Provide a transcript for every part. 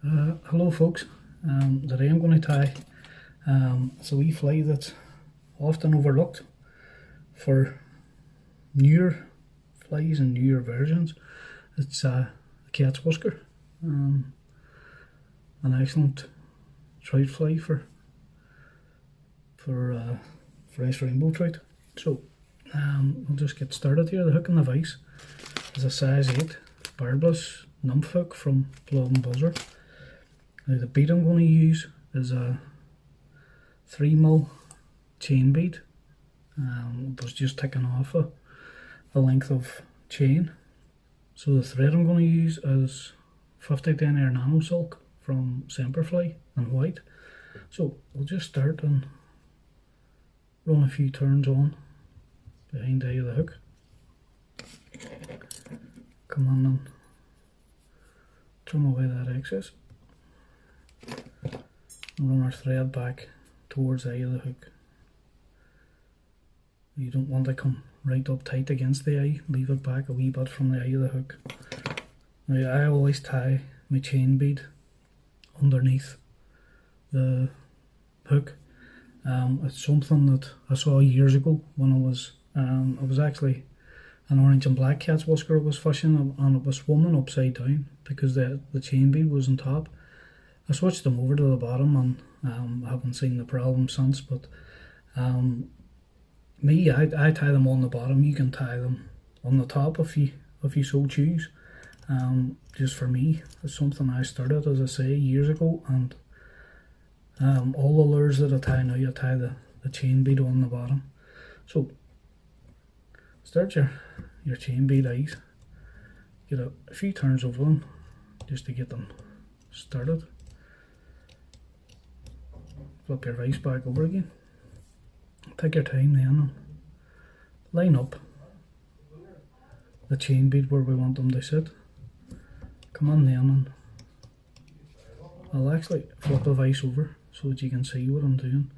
Hello folks, today I'm going to tie it's a wee fly that's often overlooked for newer flies and newer versions. It's a cat's whisker, an excellent trout fly for fresh rainbow trout. So we'll just get started here. The hook and the vise is a size 8 barbless nymph hook from Blob and Buzzer. Now the bead I'm going to use is a 3mm chain bead. It was just taken off a length of chain. So the thread I'm going to use is 50 denier nano silk from Semperfly in white. So we'll just start and run a few turns on behind the eye of the hook. Come on and trim away that excess. And run our thread back towards the eye of the hook. You don't want to come right up tight against the eye, leave it back a wee bit from the eye of the hook. Now I always tie my chain bead underneath the hook. It's something that I saw years ago when I was actually an orange and black cat's whisker I was fishing, and it was swimming upside down because the chain bead was on top. I switched them over to the bottom and I haven't seen the problem since, but I tie them on the bottom. You can tie them on the top if you so choose. Just for me, it's something I started, as I say, years ago, and all the lures that I tie now, you tie the chain bead on the bottom. So start your chain bead eyes, get a few turns over them just to get them started. Flip your vise back over again. Take your time then and line up the chain bead where we want them to sit. Come on then, and I'll actually flip the vise over so that you can see what I'm doing.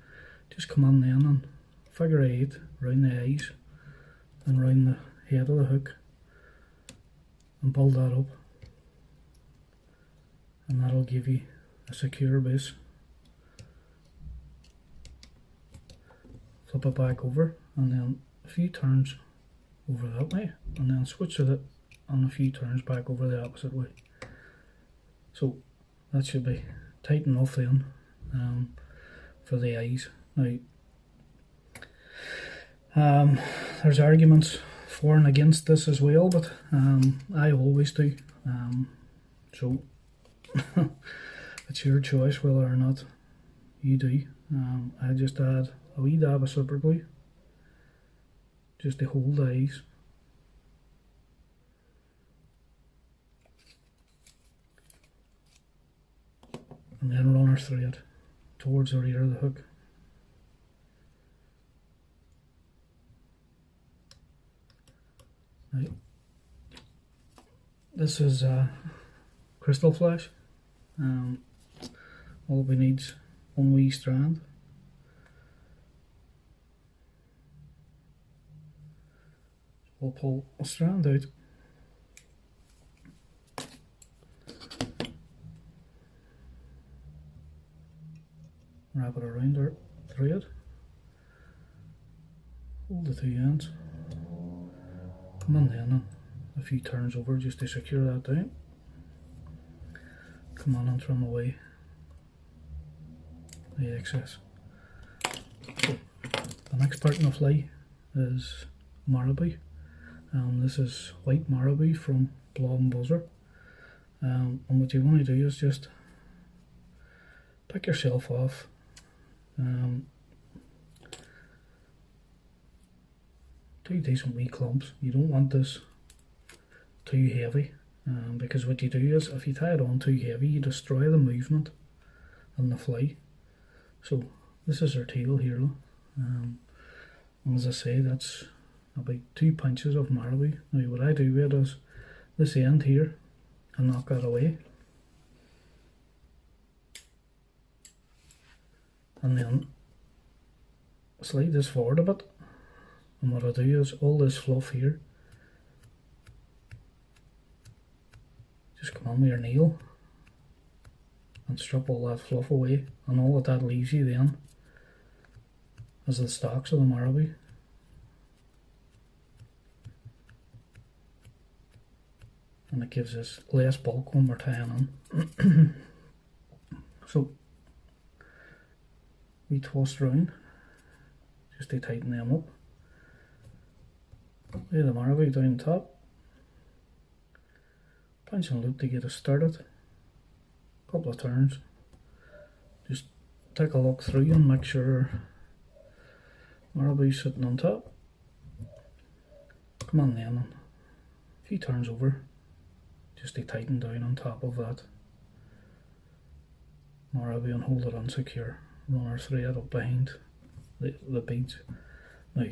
Just come on then and figure 8 round the eyes and round the head of the hook and pull that up, and that'll give you a secure base. Flip it back over and then a few turns over that way, and then switch with it and a few turns back over the opposite way. So that should be tight enough then for the eyes. Now there's arguments for and against this as well, but I always do. So it's your choice whether or not you do. I just add a wee dab of super glue just to hold the eyes. And then run our thread towards the rear of the hook. Right. This is crystal flash. All we need is one wee strand. We'll pull a strand out. Wrap it around our thread. Hold the two ends. Come on then, and a few turns over just to secure that down. Come on and trim away the excess. So, the next part in the fly is marabou. This is white marabou from Blob and Buzzer. And what you want to do is just pick yourself off. Two decent wee clumps. You don't want this too heavy, because what you do is if you tie it on too heavy, you destroy the movement in the fly. So this is our tail here, and as I say, that's about 2 pinches of marabou. Now what I do with it is this end here, and knock that away, and then slide this forward a bit, and what I do is all this fluff here, just come on with your nail and strip all that fluff away, and all that leaves you then is the stalks of the marabou. And it gives us less bulk when we're tying in. So we twist round just to tighten them up. Lay the marabou down top, punch and loop to get us started. Couple of turns, just take a look through and make sure marabou's sitting on top. Come on then, and a few turns over just to tighten down on top of that marabou and hold it unsecure. Run our thread up behind the beads. Now,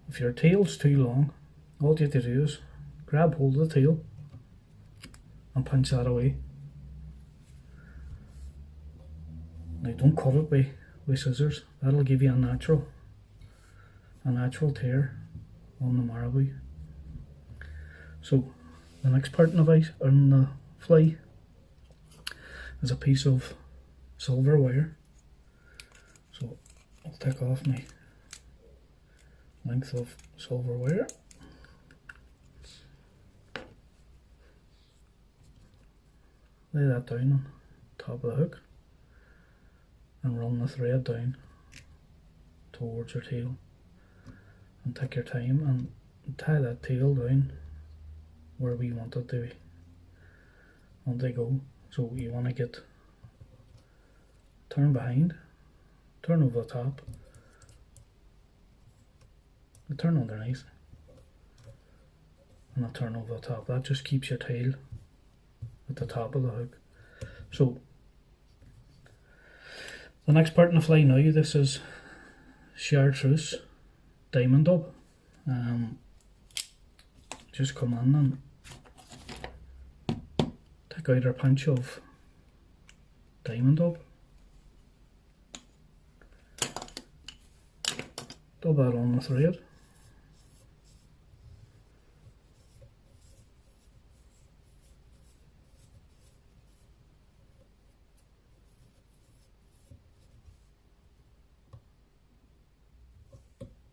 if your tail's too long, all you have to do is grab hold of the tail and punch that away. Now don't cut it with scissors, that'll give you a natural tear on the marabou. So the next part in the fly is a piece of silver wire. So I'll take off my length of silver wire. Lay that down on top of the hook and run the thread down towards your tail, and take your time and tie that tail down where we want it to go. So you want to get turn behind, turn over the top, a turn underneath, and a turn over the top. That just keeps your tail at the top of the hook. So the next part in the fly now, this is chartreuse diamond dub. Just come in and take out our pinch of diamond dub, dub that on the thread.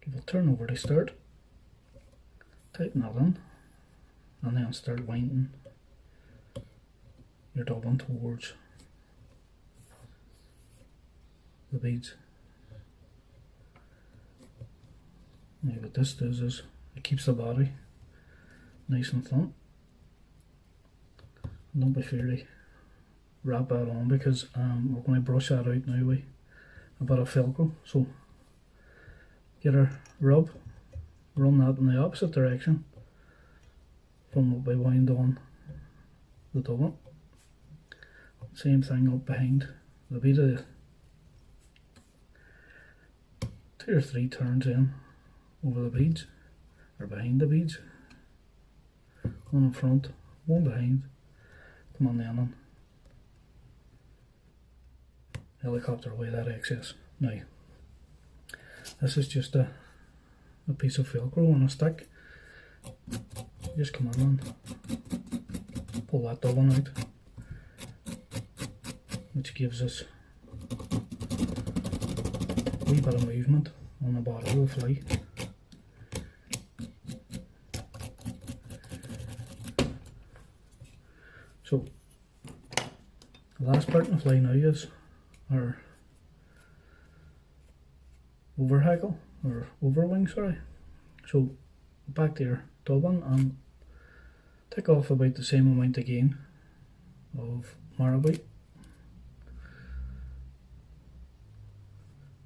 Give a turn over to start, tighten that in, and then start winding your dubbing towards the beads. Now what this does is it keeps the body nice and thin. Don't be afraid to wrap that on, because we're going to brush that out now with a bit of Velcro. So get our rub, run that in the opposite direction from what we wind on the dubbing. Same thing up behind the bead of the 2 or 3 turns in over the beads, or behind the beads. One in front, one behind. Come on then and helicopter away that excess. Now, this is just a piece of Velcro on a stick. Just come on and pull that dubbing out, which gives us a wee bit of movement on the bottom of the fly. So the last part in the fly now is our overhackle, or overwing, sorry. So back to your dubbing and take off about the same amount again of marabou.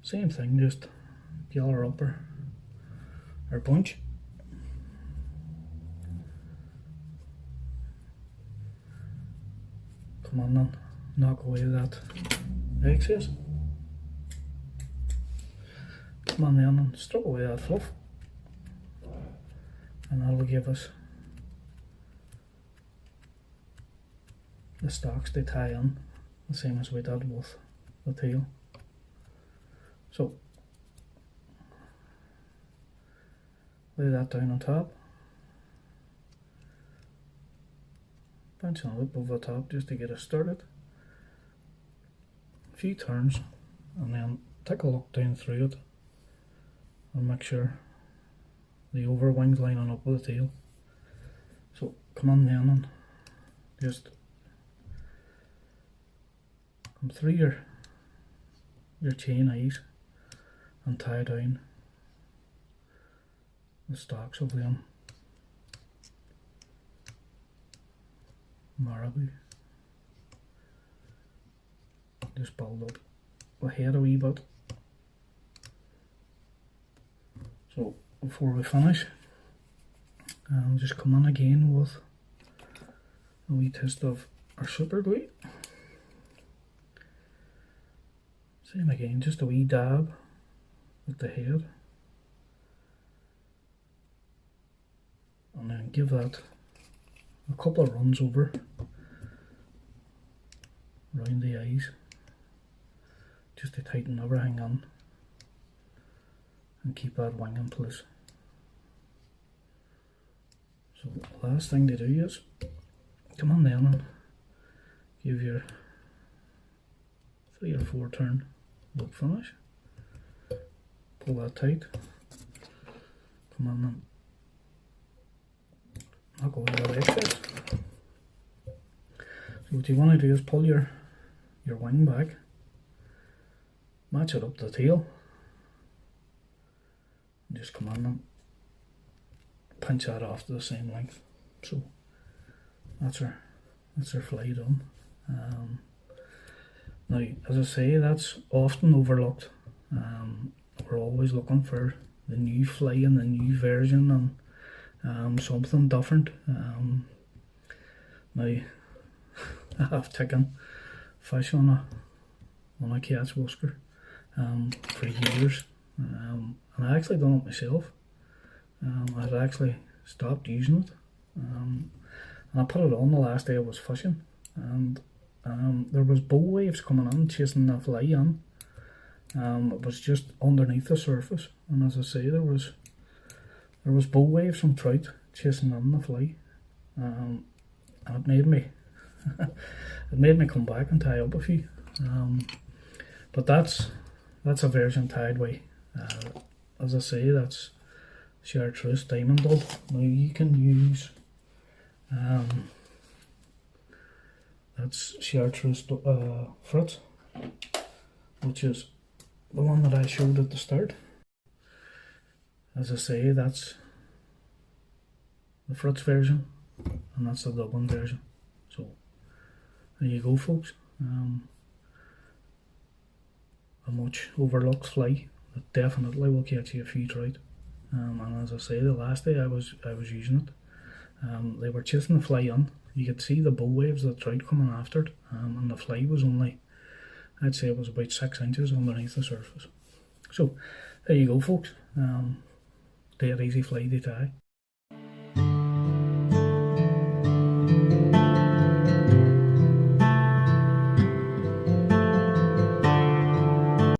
Same thing, just gather up our bunch. Come on then, knock away that excess. Come on then and strip away that fluff, and that'll give us the stalks to tie in, the same as we did with the tail. So lay that down on top, pinching it up over the top just to get us started. A few turns, and then take a look down through it and make sure the over wing's lining up with the tail. So come on then and just come through your chain eyes and tie down the stalks of them marabou. Just build up the head a wee bit. So before we finish, just come in again with a wee taste of our super glue. Same again, just a wee dab with the head, and then give that a couple of runs over around the eyes just to tighten everything in and keep that wing in place. So the last thing to do is come on then and give your 3 or 4 turn loop finish. Pull that tight. Come on then. Knock away the excess. So what you want to do is pull your wing back, match it up to the tail, and just come on and pinch that off to the same length. So that's our fly done. Now, as I say, that's often overlooked. We're always looking for the new fly and the new version and something different. Now, I have taken fish on a cat's whisker for years, and I actually done it myself. I'd actually stopped using it, and I put it on the last day I was fishing, and there was bow waves coming in, chasing the fly in. It was just underneath the surface, and as I say, there was bow waves from trout chasing in the fly, and it made me come back and tie up a few. But that's a version tied way. As I say, that's chartreuse diamond dub. Now you can use that's chartreuse fruit, which is the one that I showed at the start. As I say, that's the fruits version, and that's the Dublin version. So there you go, folks. A much overlooked fly that definitely will catch you a few trout. And as I say, the last day I was using it, they were chasing the fly in. You could see the bow waves of the trout coming after it, and the fly was only, I'd say it was about 6 inches underneath the surface. So there you go, folks. Dead easy fly to tie.